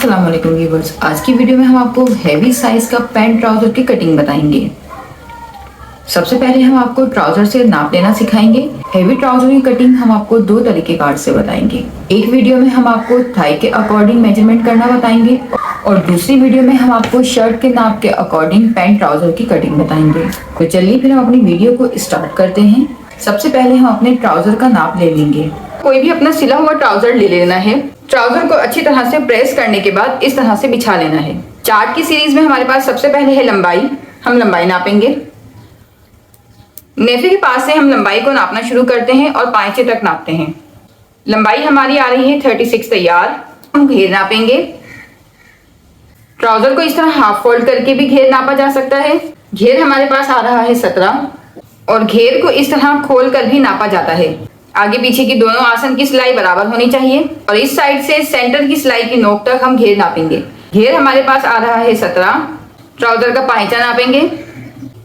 अस्सलाम वालेकुम व्यूअर्स। आज की वीडियो में हम आपको हैवी साइज का पैंट ट्राउजर की कटिंग बताएंगे। सबसे पहले हम आपको ट्राउजर से नाप लेना सिखाएंगे। हैवी ट्राउजर की कटिंग हम आपको दो तरीकेकार से बताएंगे। एक वीडियो में हम आपको थाई के अकॉर्डिंग मेजरमेंट करना बताएंगे और दूसरी वीडियो में हम आपको शर्ट के नाप के अकॉर्डिंग पैंट ट्राउजर की कटिंग बताएंगे। तो चलिए फिर हम अपनी वीडियो को स्टार्ट करते हैं। सबसे पहले हम अपने ट्राउजर का नाप ले लेंगे। कोई भी अपना सिला हुआ ट्राउजर ले लेना है। ट्राउजर को अच्छी तरह से प्रेस करने के बाद इस तरह से बिछा लेना है। चार्ट की सीरीज में हमारे पास सबसे पहले है लंबाई। हम लंबाई नापेंगे। नेफे के पास से हम लंबाई को नापना शुरू करते हैं और पांचे तक नापते हैं। लंबाई हमारी आ रही है 36 तैयार। हम घेर नापेंगे। ट्राउजर को इस तरह हाफ फोल्ड करके भी घेर नापा जा सकता है। घेर हमारे पास आ रहा है 17 और घेर को इस तरह खोल कर भी नापा जाता है। आगे पीछे की दोनों आसन की सिलाई बराबर होनी चाहिए और इस साइड से सेंटर की सिलाई की नोक तक हम घेर नापेंगे। घेर हमारे पास आ रहा है 17। ट्राउजर का पायचा नापेंगे।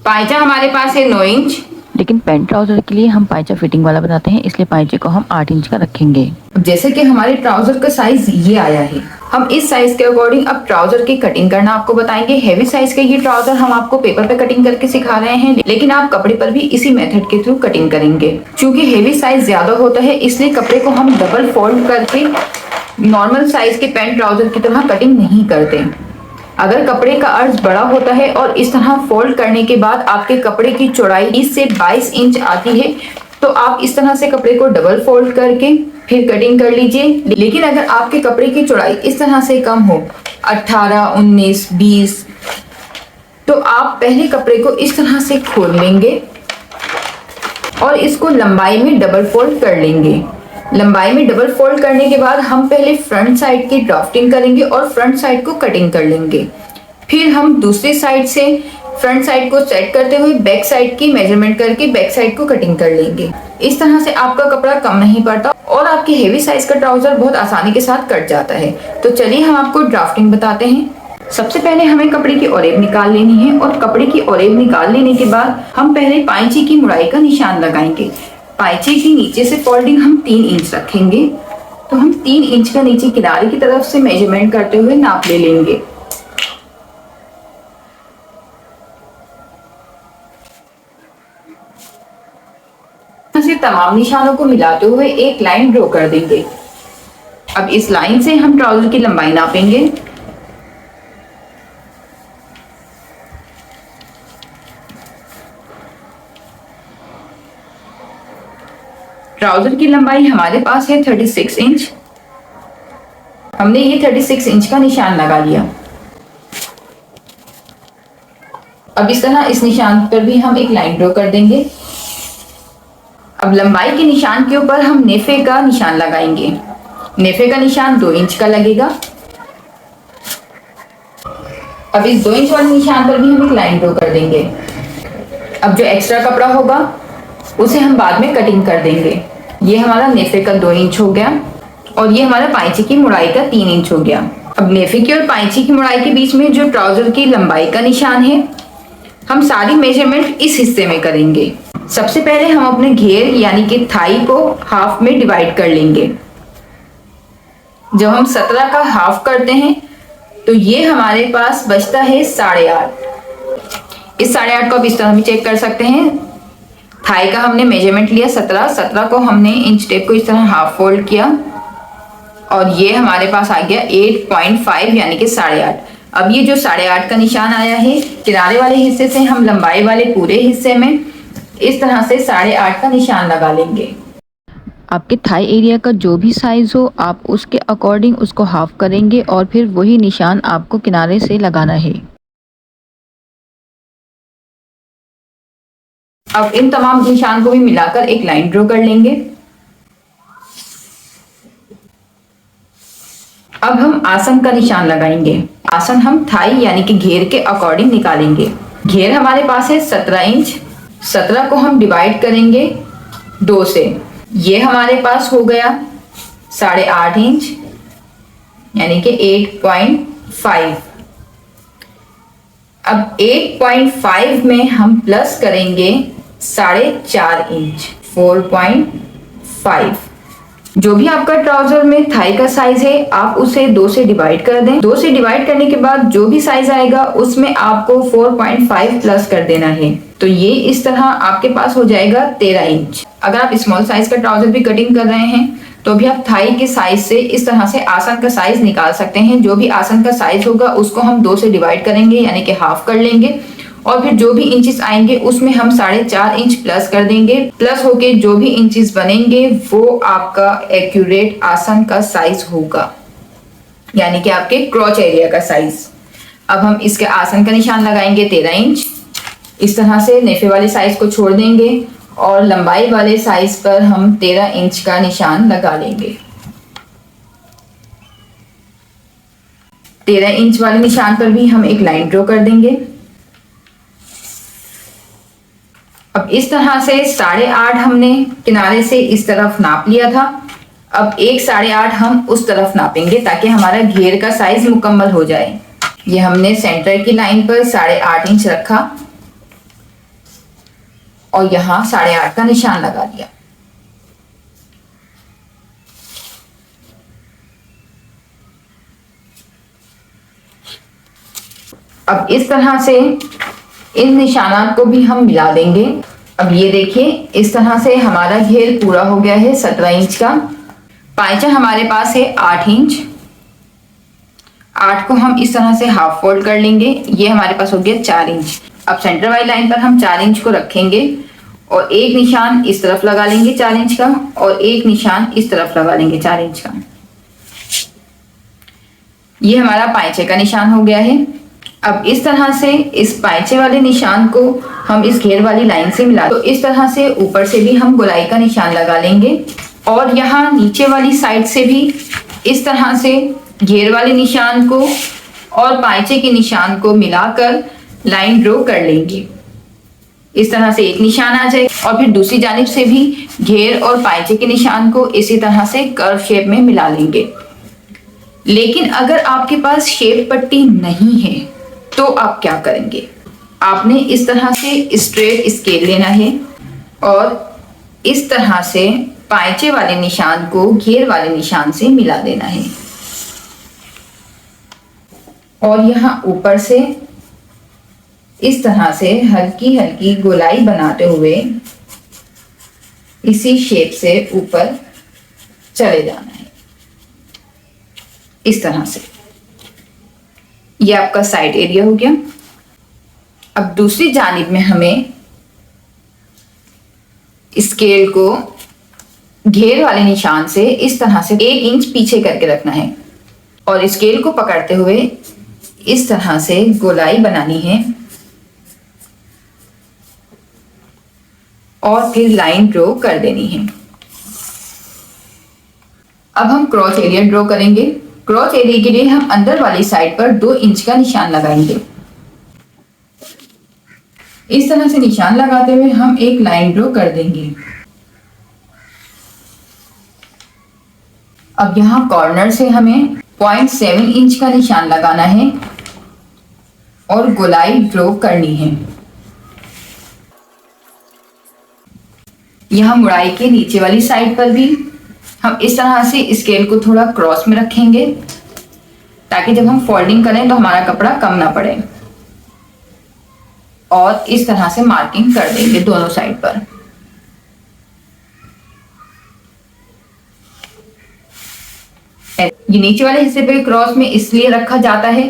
पायचा हमारे पास है 9 इंच। लेकिन पैंट ट्राउजर के लिए हम पायचा फिटिंग वाला बनाते हैं, इसलिए पायचे को हम 8 इंच का रखेंगे। जैसे कि हमारे ट्राउजर का साइज ये आया है, हम इस साइज के अकॉर्डिंग अब ट्राउजर की कटिंग करना आपको बताएंगे। हैवी साइज के ये ट्राउजर हम आपको पेपर पे कटिंग करके सिखा रहे हैं, लेकिन आप कपड़े पर भी इसी मेथड के थ्रू कटिंग करेंगे। क्योंकि हैवी साइज ज्यादा होता है, इसलिए कपड़े को हम डबल फोल्ड करके नॉर्मल साइज के पैंट ट्राउजर की तरह कटिंग नहीं करते। अगर कपड़े का अर्ज बड़ा होता है और इस तरह फोल्ड करने के बाद आपके कपड़े की चौड़ाई 20 से 22 इंच आती है, तो आप इस तरह से कपड़े को डबल फोल्ड करके फिर कटिंग कर लीजिए। लेकिन अगर आपके कपड़े की चौड़ाई इस तरह से कम हो, 18, 19, 20, तो आप पहले कपड़े को इस तरह से खोल लेंगे और इसको लंबाई में डबल फोल्ड कर लेंगे। लंबाई में डबल फोल्ड करने के बाद हम पहले फ्रंट साइड की ड्राफ्टिंग करेंगे और फ्रंट साइड को कटिंग कर लेंगे। फिर हम दूसरी साइड से फ्रंट साइड को सेट करते हुए बैक साइड की मेजरमेंट करके बैक साइड को कटिंग कर लेंगे। इस तरह से आपका कपड़ा कम नहीं पड़ता और आपकी हेवी साइज का ट्राउजर बहुत आसानी के साथ कट जाता है। तो चलिए हम आपको ड्राफ्टिंग बताते हैं। सबसे पहले हमें कपड़े की ओरेब निकाल लेनी है और कपड़े की ओरेब निकाल लेने के बाद हम पहले पाइची की मुड़ाई का निशान लगाएंगे। पाइचे की नीचे से फोल्डिंग हम 3 इंच रखेंगे, तो हम 3 इंच का नीचे किनारे की तरफ से मेजरमेंट करते हुए नाप ले लेंगे। से तमाम निशानों को मिलाते हुए एक लाइन ड्रॉ कर देंगे। अब इस लाइन से हम ट्राउजर की लंबाई नापेंगे। ट्राउजर की लंबाई हमारे पास है 36 इंच। हमने ये 36 इंच का निशान लगा लिया। अब इस तरह इस निशान पर भी हम एक लाइन ड्रॉ कर देंगे। अब लंबाई के निशान के ऊपर हम नेफे का निशान लगाएंगे। नेफे का निशान 2 इंच का लगेगा। अब इस 2 इंच वाले निशान पर भी हम एक लाइन ड्रॉ कर देंगे। अब जो एक्स्ट्रा कपड़ा होगा उसे हम बाद में कटिंग कर देंगे। ये हमारा नेफे का 2 इंच हो गया और ये हमारा पाइची की मुड़ाई का 3 इंच हो गया। अब नेफे की और पाइची की मुड़ाई के बीच में जो ट्राउजर की लंबाई का निशान है, हम सारी मेजरमेंट इस हिस्से में करेंगे। सबसे पहले हम अपने घेर यानी कि थाई को हाफ में डिवाइड कर लेंगे। जब हम 17 का हाफ करते हैं तो ये हमारे पास बचता है 8.5। इस 8.5 को आप इस तरह भी चेक कर सकते हैं। थाई का हमने मेजरमेंट लिया 17 को हमने इंच टेप को इस तरह हाफ फोल्ड किया और ये हमारे पास आ गया 8.5 यानी कि 8.5। अब ये जो 8.5 का निशान आया है, किनारे वाले हिस्से से हम लंबाई वाले पूरे हिस्से में इस तरह से 8.5 का निशान लगा लेंगे। आपके थाई एरिया का जो भी साइज हो, आप उसके अकॉर्डिंग उसको हाफ करेंगे और फिर वही निशान आपको किनारे से लगाना है। अब इन तमाम निशान को भी मिलाकर एक लाइन ड्रॉ कर लेंगे। अब हम आसन का निशान लगाएंगे। आसन हम थाई यानी कि घेर के अकॉर्डिंग निकालेंगे। घेर हमारे पास है 17 इंच। 17 को हम डिवाइड करेंगे 2 से। ये हमारे पास हो गया 8.5 इंच यानी कि 8.5। अब 8.5 में हम प्लस करेंगे 4.5 इंच 4.5। जो भी आपका ट्राउजर में थाई का साइज है आप उसे 2 से डिवाइड कर दें। 2 से डिवाइड करने के बाद जो भी साइज आएगा उसमें आपको 4.5 प्लस कर देना है। तो ये इस तरह आपके पास हो जाएगा 13 इंच। अगर आप स्मॉल साइज का ट्राउजर भी कटिंग कर रहे हैं तो भी आप थाई के साइज से इस तरह से आसन का साइज निकाल सकते हैं। जो भी आसन का साइज होगा उसको हम 2 से डिवाइड करेंगे यानी कि हाफ कर लेंगे और फिर जो भी इंचेस आएंगे उसमें हम 4.5 इंच प्लस कर देंगे। प्लस होके जो भी इंचेस बनेंगे वो आपका एक्यूरेट आसन का साइज होगा यानी कि आपके क्रॉच एरिया का साइज। अब हम इसके आसन का निशान लगाएंगे 13 इंच। इस तरह से नेफे वाले साइज को छोड़ देंगे और लंबाई वाले साइज पर हम 13 इंच का निशान लगा लेंगे। 13 इंच वाले निशान पर भी हम एक लाइन ड्रॉ कर देंगे। अब इस तरह से 8.5 हमने किनारे से इस तरफ नाप लिया था। अब 8.5 हम उस तरफ नापेंगे ताकि हमारा घेर का साइज मुकम्मल हो जाए। ये हमने सेंटर की लाइन पर 8.5 इंच रखा और यहाँ 8.5 का निशान लगा दिया। अब इस तरह से इन निशानात को भी हम मिला देंगे। अब ये देखिए इस तरह से हमारा घेर पूरा हो गया है 17 इंच का। पाइचा हमारे पास है 8 इंच। 8 को हम इस तरह से हाफ फोल्ड कर लेंगे। ये हमारे पास हो गया 4 इंच। अब सेंटर वाली लाइन पर हम 4 इंच को रखेंगे और एक निशान इस तरफ लगा लेंगे 4 इंच का और एक निशान इस तरफ लगा लेंगे 4 इंच का। ये हमारा पाइचे का निशान हो गया है। अब इस तरह से इस पाइचे वाले निशान को हम इस घेर वाली लाइन से मिला तो इस तरह से ऊपर से भी हम गोलाई का निशान लगा लेंगे और यहाँ नीचे वाली साइड से भी इस तरह से घेर वाले निशान को और पाइचे के निशान को मिलाकर लाइन ड्रॉ कर लेंगे। इस तरह से एक निशान आ जाए और फिर दूसरी जानिब से भी घेर और पाइचे के निशान को इसी तरह से कर्व शेप में मिला लेंगे। लेकिन अगर आपके पास शेप पट्टी नहीं है तो आप क्या करेंगे? आपने इस तरह से स्ट्रेट स्केल लेना है और इस तरह से पाइचे वाले निशान को घेर वाले निशान से मिला देना है और यहाँ ऊपर से इस तरह से हल्की हल्की गोलाई बनाते हुए इसी शेप से ऊपर चले जाना है इस तरह से। ये आपका साइड एरिया हो गया। अब दूसरी जानिब में हमें स्केल को घेर वाले निशान से इस तरह से 1 इंच पीछे करके रखना है और स्केल को पकड़ते हुए इस तरह से गोलाई बनानी है और फिर लाइन ड्रॉ कर देनी है। अब हम क्रॉच एरिया ड्रॉ करेंगे। क्रॉच एरिया के लिए हम अंदर वाली साइड पर 2 इंच का निशान लगाएंगे। इस तरह से निशान लगाते हुए हम एक लाइन ड्रॉ कर देंगे। अब यहाँ कॉर्नर से हमें 0.7 इंच का निशान लगाना है और गोलाई ड्रॉ करनी है। यहाँ मुड़ाई के नीचे वाली साइड पर भी हम इस तरह से स्केल को थोड़ा क्रॉस में रखेंगे ताकि जब हम फोल्डिंग करें तो हमारा कपड़ा कम ना पड़े और इस तरह से मार्किंग कर देंगे दोनों साइड पर। ये नीचे वाले हिस्से पे क्रॉस में इसलिए रखा जाता है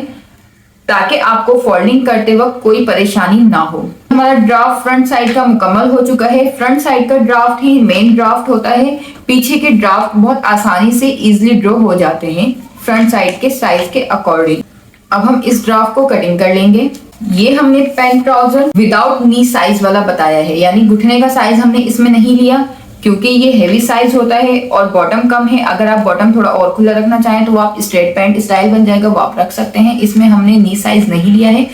ताकि आपको फोल्डिंग करते वक्त कोई परेशानी ना हो। हमारा ड्राफ्ट फ्रंट साइड का मुकम्मल हो चुका है। फ्रंट साइड का ड्राफ्ट ही मेन ड्राफ्ट होता है। पीछे के ड्राफ्ट बहुत आसानी से इजीली ड्रॉ हो जाते हैं फ्रंट साइड के साइज के अकॉर्डिंग। अब हम इस ड्राफ्ट को कटिंग कर लेंगे। ये हमने पैंट ट्राउजर विदाउट नी साइज वाला बताया है, यानी घुटने का साइज हमने इसमें नहीं लिया क्योंकि ये हेवी साइज होता है और बॉटम कम है। अगर आप बॉटम थोड़ा और खुला रखना चाहें तो वो आप स्ट्रेट पैंट स्टाइल बन जाएगा, वो आप रख सकते हैं। इसमें हमने नी साइज नहीं लिया है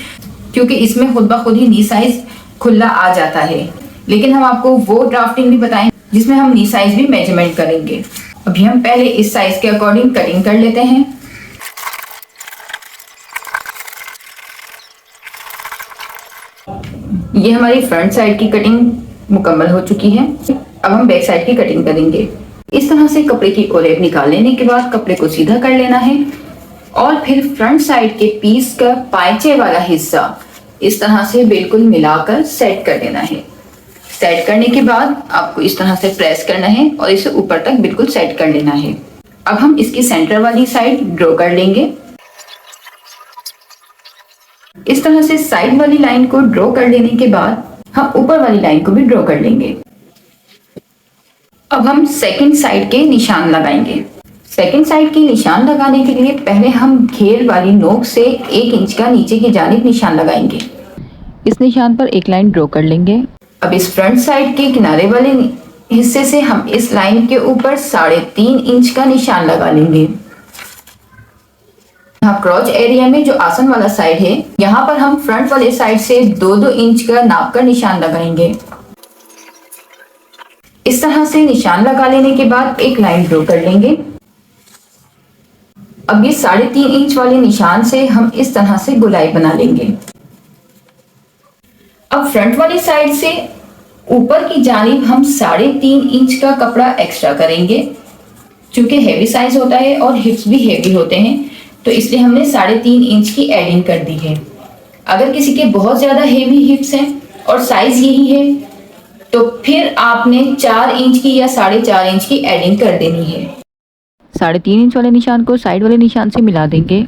क्योंकि इसमें खुद ब खुद ही नी साइज खुला आ जाता है। लेकिन हम आपको वो ड्राफ्टिंग भी बताएंगे जिसमें हम नी साइज भी मेजरमेंट करेंगे। अभी हम पहले इस साइज के अकॉर्डिंग कटिंग कर लेते हैं। ये हमारी फ्रंट साइड की कटिंग मुकम्मल हो चुकी है। अब हम बैक साइड की कटिंग करेंगे। इस तरह से कपड़े की ओरेब निकाल लेने के बाद कपड़े को सीधा कर लेना है और फिर फ्रंट साइड के पीस का पाइचे वाला हिस्सा इस तरह से बिल्कुल मिलाकर सेट कर लेना है। सेट करने के बाद आपको इस तरह से प्रेस करना है और इसे ऊपर तक बिल्कुल सेट कर लेना है। अब हम इसकी सेंटर वाली साइड ड्रॉ कर लेंगे। इस तरह से साइड वाली लाइन को ड्रॉ कर लेने के बाद हम ऊपर वाली लाइन को भी ड्रॉ कर लेंगे। अब हम सेकंड साइड के निशान लगाएंगे। सेकंड साइड के निशान लगाने के लिए पहले हम घेर वाली नोक से 1 इंच का नीचे की जानिब निशान लगाएंगे। इस निशान पर एक लाइन ड्रॉ कर लेंगे। अब इस फ्रंट साइड के किनारे वाले हिस्से से हम इस लाइन के ऊपर 3.5 इंच का निशान लगा लेंगे। यहाँ क्रॉच एरिया में जो आसन वाला साइड है, यहाँ पर हम फ्रंट वाले साइड से 2-2 इंच का नाप का निशान लगाएंगे। इस तरह से निशान लगा लेने के बाद एक लाइन ड्रॉ कर लेंगे। अब ये 3.5 इंच वाले निशान से हम इस तरह से गोलाई बना लेंगे। अब फ्रंट वाली साइड से ऊपर की जानिब हम 3.5 इंच का कपड़ा एक्स्ट्रा करेंगे। चूंकि हेवी साइज होता है और हिप्स भी हेवी होते हैं, तो इसलिए हमने 3.5 इंच की एडिंग कर दी है। अगर किसी के बहुत ज्यादा हेवी हिप्स हैं और साइज यही है, तो फिर आपने 4 इंच की या 4.5 इंच की एडिंग कर देनी है। 3.5 इंच वाले निशान को साइड वाले निशान से मिला देंगे।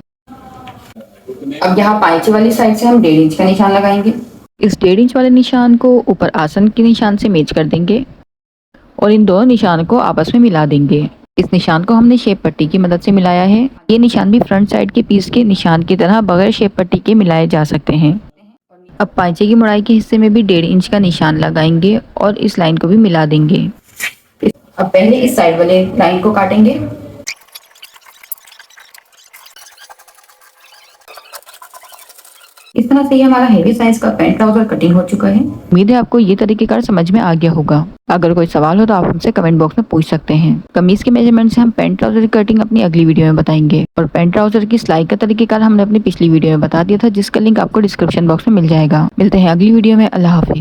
अब यहाँ पाइचे वाली साइड से हम 1.5 इंच का निशान लगाएंगे। इस 1.5 इंच वाले निशान को ऊपर आसन के निशान से मैच कर देंगे और इन दोनों निशान को आपस में मिला देंगे। इस निशान को हमने शेप पट्टी की मदद से मिलाया है। ये निशान भी फ्रंट साइड के पीस के निशान की तरह बगैर शेप पट्टी के मिलाए जा सकते हैं। अब पाइचे की मोड़ाई के हिस्से में भी 1.5 इंच का निशान लगाएंगे और इस लाइन को भी मिला देंगे। अब पहले इस साइड वाले लाइन को काटेंगे। इस तरह से ये हमारा हेवी साइज का पैंट ट्राउजर कटिंग हो चुका है। उम्मीद है आपको ये तरीकेकार समझ में आ गया होगा। अगर कोई सवाल हो तो आप हमसे कमेंट बॉक्स में पूछ सकते हैं। कमीज के मेजरमेंट से हम पैंट ट्राउजर की कटिंग अपनी अगली वीडियो में बताएंगे और पैंट ट्राउजर की सिलाई का तरीकेकार हमने अपनी पिछली वीडियो में बता दिया था, जिसका लिंक आपको डिस्क्रिप्शन बॉक्स में मिल जाएगा। मिलते हैं अगली वीडियो में। अल्लाह हाफिज।